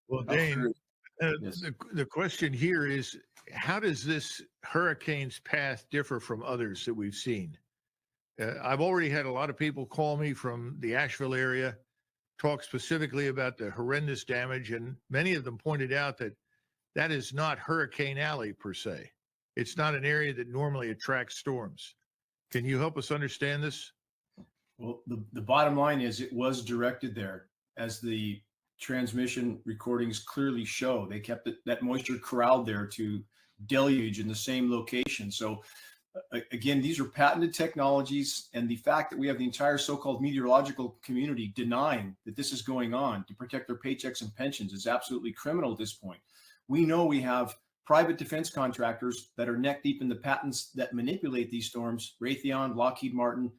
Well, How Dane, fair- Yes. the question here is, how does this hurricane's path differ from others that we've seen? I've already had a lot of people call me from the Asheville area, talk specifically about the horrendous damage, and many of them pointed out that that is not Hurricane Alley per se. It's not an area that normally attracts storms. Can you help us understand this? Well, the bottom line is it was directed there, as the transmission recordings clearly show. They kept that moisture corralled there to deluge in the same location. So again, these are patented technologies, and the fact that we have the entire so-called meteorological community denying that this is going on to protect their paychecks and pensions is absolutely criminal at this point. We know we have private defense contractors that are neck deep in the patents that manipulate these storms, Raytheon, Lockheed Martin.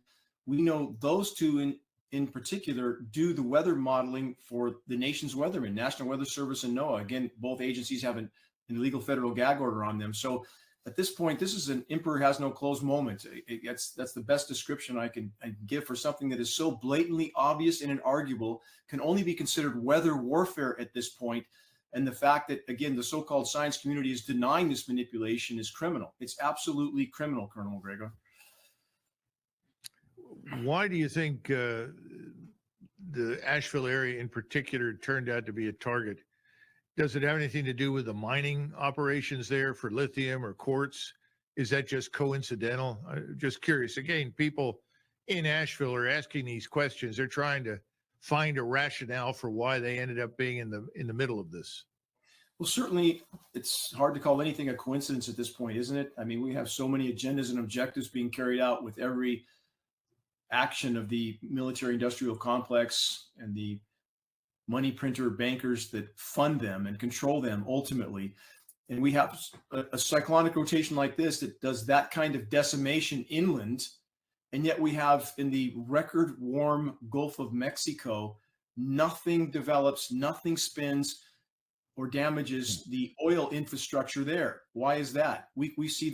We know those two in particular do the weather modeling for the nation's weathermen, National Weather Service and NOAA. Again, both agencies have an illegal federal gag order on them. So at this point, this is an emperor has no clothes moment. That's the best description I can give for something that is so blatantly obvious and inarguable, can only be considered weather warfare at this point. And the fact that, again, the so-called science community is denying this manipulation is criminal. It's absolutely criminal, Colonel MacGregor. Why do you think the Asheville area in particular turned out to be a target? Does it have anything to do with the mining operations there for lithium or quartz? Is that just coincidental? I'm just curious. Again, people in Asheville are asking these questions. They're trying to find a rationale for why they ended up being in the middle of this. Well, certainly it's hard to call anything a coincidence at this point, isn't it? I mean, we have so many agendas and objectives being carried out with every action of the military industrial complex and the money printer bankers that fund them and control them ultimately. And we have a cyclonic rotation like this that does that kind of decimation inland. And yet we have in the record warm Gulf of Mexico, nothing develops, nothing spins or damages the oil infrastructure there. Why is that? We see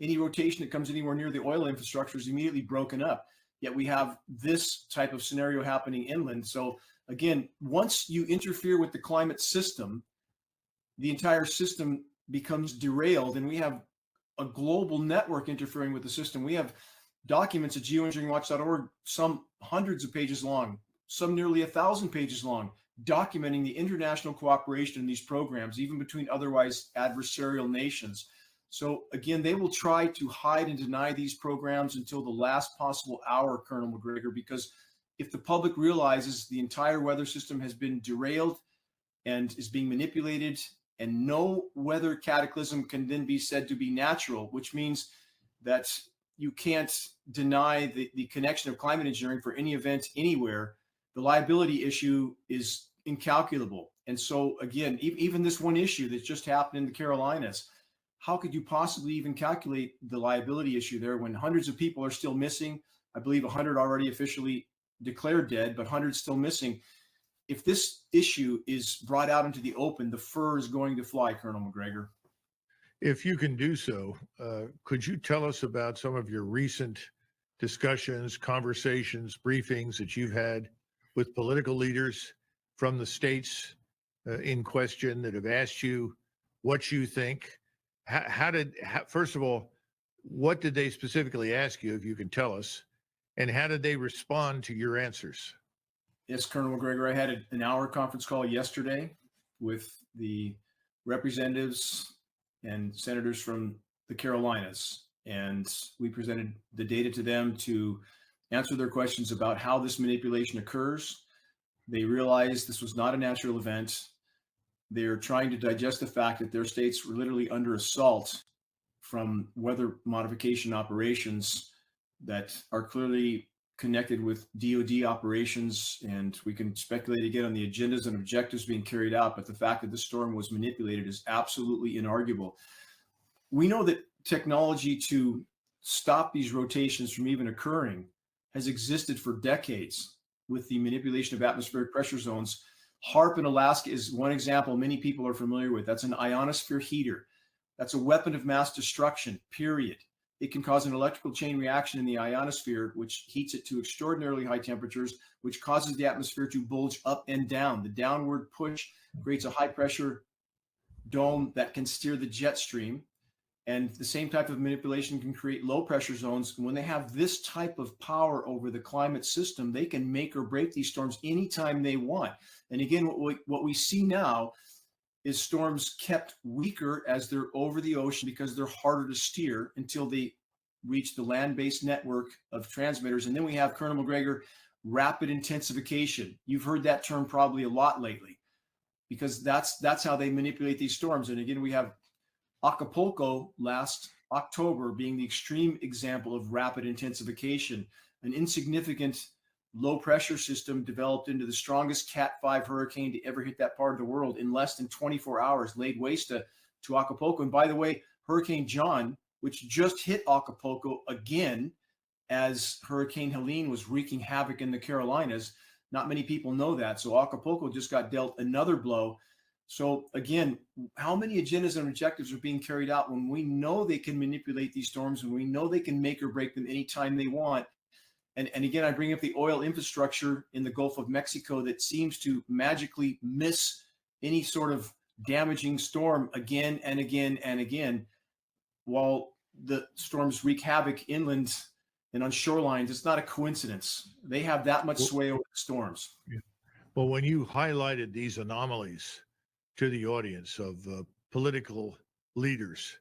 any rotation that comes anywhere near the oil infrastructure is immediately broken up. Yet we have this type of scenario happening inland. So again, once you interfere with the climate system, the entire system becomes derailed, and we have a global network interfering with the system. We have documents at geoengineeringwatch.org, some hundreds of pages long, some nearly 1,000 pages long, documenting the international cooperation in these programs, even between otherwise adversarial nations. So again, they will try to hide and deny these programs until the last possible hour, Colonel MacGregor, because if the public realizes the entire weather system has been derailed and is being manipulated, and no weather cataclysm can then be said to be natural, which means that you can't deny the connection of climate engineering for any event anywhere, the liability issue is incalculable. And so again, even this one issue that just happened in the Carolinas, how could you possibly even calculate the liability issue there when hundreds of people are still missing? I believe 100 already officially declared dead, but 100 still missing. If this issue is brought out into the open, the fur is going to fly, Colonel MacGregor. If you can do so, could you tell us about some of your recent discussions, conversations, briefings that you've had with political leaders from the states in question that have asked you what you think? First of all, what did they specifically ask you, if you can tell us, and how did they respond to your answers? Yes, Colonel MacGregor, I had an hour conference call yesterday with the representatives and senators from the Carolinas, and we presented the data to them to answer their questions about how this manipulation occurs. They realized this was not a natural event. They're trying to digest the fact that their states were literally under assault from weather modification operations that are clearly connected with DoD operations, and we can speculate again on the agendas and objectives being carried out, but the fact that the storm was manipulated is absolutely inarguable. We know that technology to stop these rotations from even occurring has existed for decades with the manipulation of atmospheric pressure zones. HAARP in Alaska is one example many people are familiar with. That's an ionosphere heater. That's a weapon of mass destruction, period. it can cause an electrical chain reaction in the ionosphere, which heats it to extraordinarily high temperatures, which causes the atmosphere to bulge up and down. The downward push creates a high pressure dome that can steer the jet stream. And the same type of manipulation can create low pressure zones. When they have this type of power over the climate system, they can make or break these storms anytime they want. And again, what we see now is storms kept weaker as they're over the ocean because they're harder to steer until they reach the land-based network of transmitters. And then we have, Colonel MacGregor, rapid intensification. You've heard that term probably a lot lately, because that's how they manipulate these storms. And again, we have Acapulco last October being the extreme example of rapid intensification. An insignificant low pressure system developed into the strongest Cat 5 hurricane to ever hit that part of the world in less than 24 hours, laid waste to Acapulco. And by the way, Hurricane John, which just hit Acapulco again as Hurricane Helene was wreaking havoc in the Carolinas. Not many people know that. So Acapulco just got dealt another blow. So again, how many agendas and objectives are being carried out when we know they can manipulate these storms, when we know they can make or break them anytime they want? And again, I bring up the oil infrastructure in the Gulf of Mexico that seems to magically miss any sort of damaging storm again and again and again, while the storms wreak havoc inland and on shorelines. It's not a coincidence. They have that much sway over the storms. Yeah. Well, when you highlighted these anomalies to the audience of political leaders,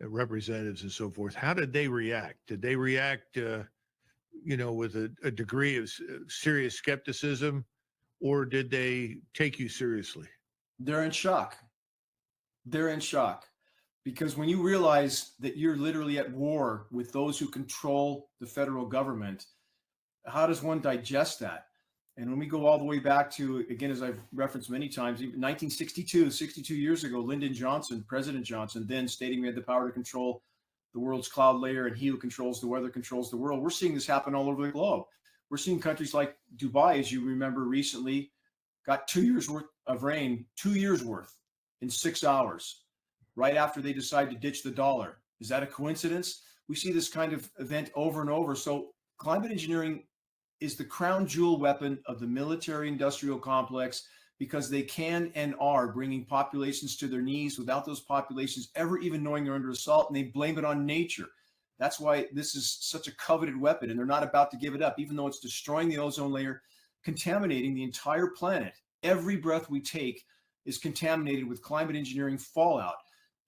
representatives and so forth, how did they react? Did they react with a degree of serious skepticism, or did they take you seriously? They're in shock. They're in shock, because when you realize that you're literally at war with those who control the federal government, how does one digest that? And when we go all the way back to, again, as I've referenced many times, 1962, 62 years ago, Lyndon Johnson, President Johnson, then stating we had the power to control the world's cloud layer, and he who controls the weather controls the world. We're seeing this happen all over the globe. We're seeing countries like Dubai, as you remember recently, got 2 years worth of rain, 2 years worth in 6 hours, right after they decide to ditch the dollar. Is that a coincidence? We see this kind of event over and over. So climate engineering is the crown jewel weapon of the military industrial complex, because they can and are bringing populations to their knees without those populations ever even knowing they're under assault, and they blame it on nature. That's why this is such a coveted weapon, and they're not about to give it up, even though it's destroying the ozone layer, contaminating the entire planet. Every breath we take is contaminated with climate engineering fallout.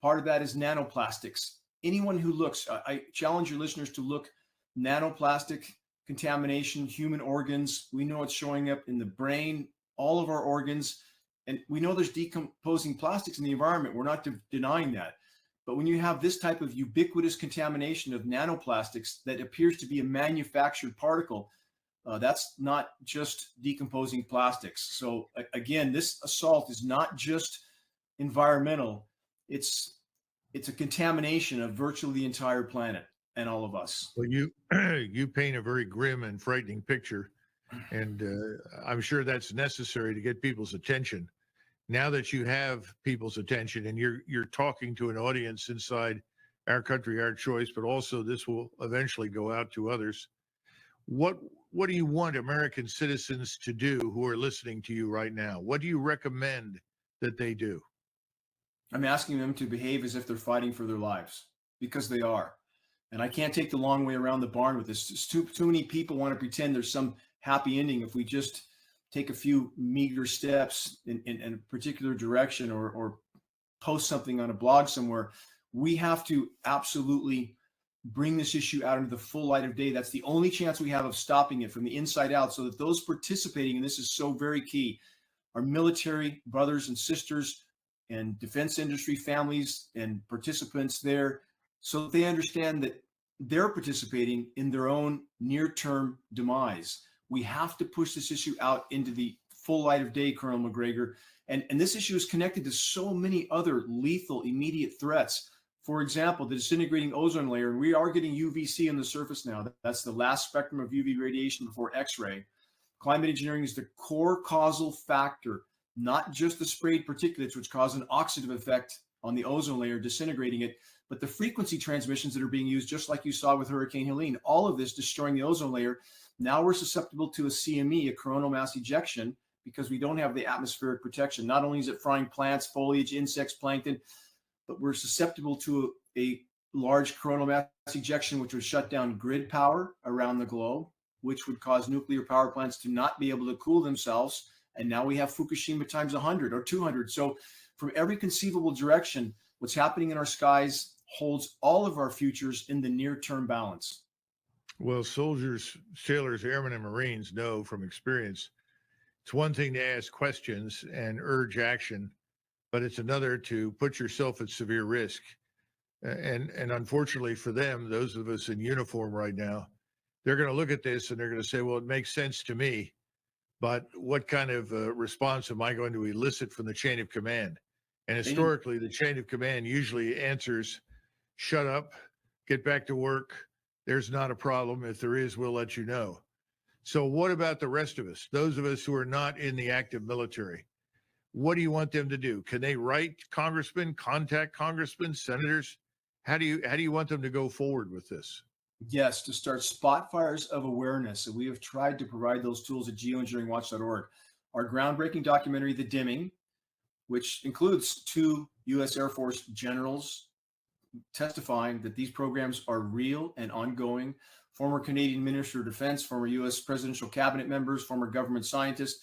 Part of that is nanoplastics. Anyone who looks, I challenge your listeners to look, nanoplastic contamination, human organs. We know it's showing up in the brain, all of our organs, and we know there's decomposing plastics in the environment. We're not denying that. But when you have this type of ubiquitous contamination of nanoplastics that appears to be a manufactured particle, that's not just decomposing plastics. So again, this assault is not just environmental. It's a contamination of virtually the entire planet and all of us. Well, you paint a very grim and frightening picture, and I'm sure that's necessary to get people's attention. Now that you have people's attention and you're talking to an audience inside Our Country, Our Choice, but also this will eventually go out to others. What do you want American citizens to do who are listening to you right now? What do you recommend that they do? I'm asking them to behave as if they're fighting for their lives, because they are. And I can't take the long way around the barn with this. Just too many people want to pretend there's some happy ending if we just take a few meager steps in a particular direction, or post something on a blog somewhere. We have to absolutely bring this issue out into the full light of day. That's the only chance we have of stopping it from the inside out, so that those participating, and this is so very key, our military brothers and sisters and defense industry families and participants there, so that they understand that they're participating in their own near-term demise. We have to push this issue out into the full light of day, Colonel MacGregor. And this issue is connected to so many other lethal immediate threats. For example, the disintegrating ozone layer, and we are getting UVC on the surface now. That's the last spectrum of UV radiation before X-ray. Climate engineering is the core causal factor, not just the sprayed particulates, which cause an oxidative effect on the ozone layer, disintegrating it. But the frequency transmissions that are being used, just like you saw with Hurricane Helene, all of this destroying the ozone layer. Now we're susceptible to a CME, a coronal mass ejection, because we don't have the atmospheric protection. Not only is it frying plants, foliage, insects, plankton, but we're susceptible to a large coronal mass ejection, which would shut down grid power around the globe, which would cause nuclear power plants to not be able to cool themselves. And now we have Fukushima times 100 or 200. So from every conceivable direction, what's happening in our skies holds all of our futures in the near-term balance. Well, soldiers, sailors, airmen, and Marines know from experience, it's one thing to ask questions and urge action, but it's another to put yourself at severe risk. And unfortunately for them, those of us in uniform right now, they're going to look at this and they're going to say, well, it makes sense to me, but what kind of response am I going to elicit from the chain of command? And historically, the chain of command usually answers, shut up, get back to work. There's not a problem. If there is, we'll let you know. So what about the rest of us, those of us who are not in the active military? What do you want them to do? Can they write congressmen, contact congressmen, senators? How do you want them to go forward with this? Yes, to start spot fires of awareness. And we have tried to provide those tools at geoengineeringwatch.org. Our groundbreaking documentary, The Dimming, which includes 2 U.S. Air Force generals testifying that these programs are real and ongoing, former Canadian Minister of Defense, former U.S. presidential cabinet members, former government scientists.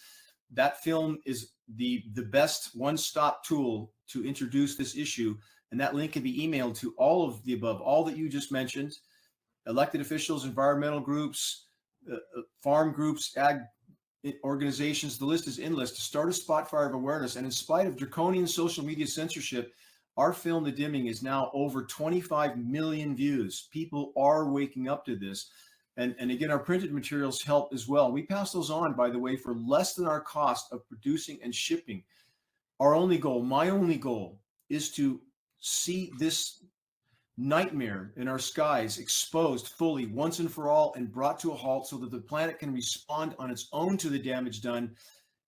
That film is the best one-stop tool to introduce this issue. And that link can be emailed to all of the above, all that you just mentioned, elected officials, environmental groups, farm groups, ag organizations. The list is endless to start a spot fire of awareness. And in spite of draconian social media censorship, our film, The Dimming, is now over 25 million views. People are waking up to this. And again, our printed materials help as well. We pass those on, by the way, for less than our cost of producing and shipping. Our only goal, my only goal, is to see this nightmare in our skies exposed fully once and for all and brought to a halt so that the planet can respond on its own to the damage done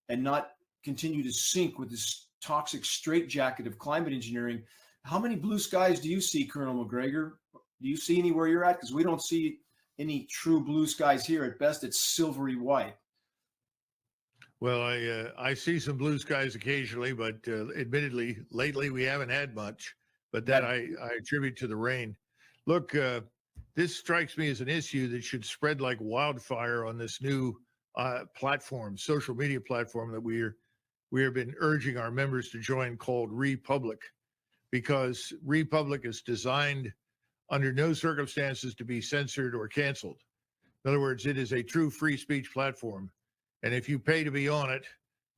and not continue to sink with this toxic straitjacket of climate engineering. How many blue skies do you see, Colonel MacGregor? Do you see any where you're at? Because we don't see any true blue skies here. At best, it's silvery white. Well, I see some blue skies occasionally, but admittedly, lately we haven't had much. But that I attribute to the rain. Look, this strikes me as an issue that should spread like wildfire on this new platform, social media platform that we have been urging our members to join, called Republic, because Republic is designed under no circumstances to be censored or canceled. In other words, it is a true free speech platform. And if you pay to be on it,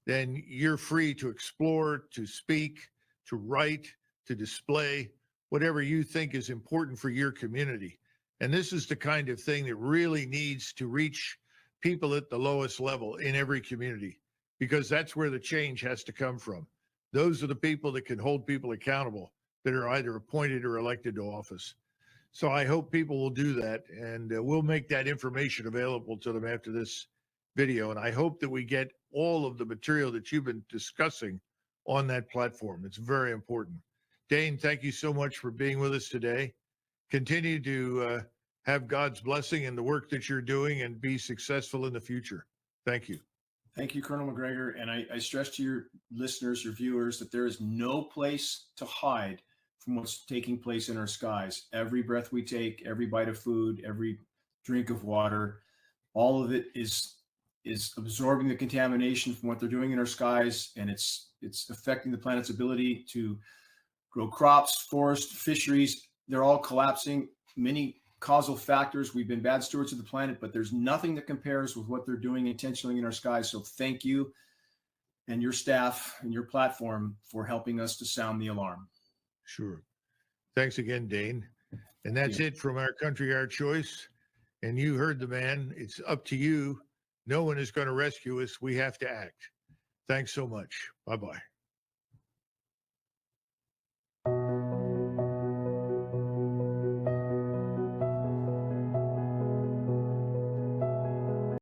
then you're free to explore, to speak, to write, to display whatever you think is important for your community. And this is the kind of thing that really needs to reach people at the lowest level in every community, because that's where the change has to come from. Those are the people that can hold people accountable, that are either appointed or elected to office. So I hope people will do that, and we'll make that information available to them after this video. And I hope that we get all of the material that you've been discussing on that platform. It's very important. Dane, thank you so much for being with us today. Continue to have God's blessing in the work that you're doing and be successful in the future. Thank you. Thank you, Colonel MacGregor. And I stress to your listeners, your viewers, that there is no place to hide from what's taking place in our skies. Every breath we take, every bite of food, every drink of water, all of it is absorbing the contamination from what they're doing in our skies, and it's affecting the planet's ability to grow crops, forests, fisheries. They're all collapsing. Many causal factors. We've been bad stewards of the planet, but there's nothing that compares with what they're doing intentionally in our skies. So thank you and your staff and your platform for helping us to sound the alarm. Sure. Thanks again, Dane. And that's it from Our Country, Our Choice. And you heard the man. It's up to you. No one is going to rescue us. We have to act. Thanks so much. Bye-bye.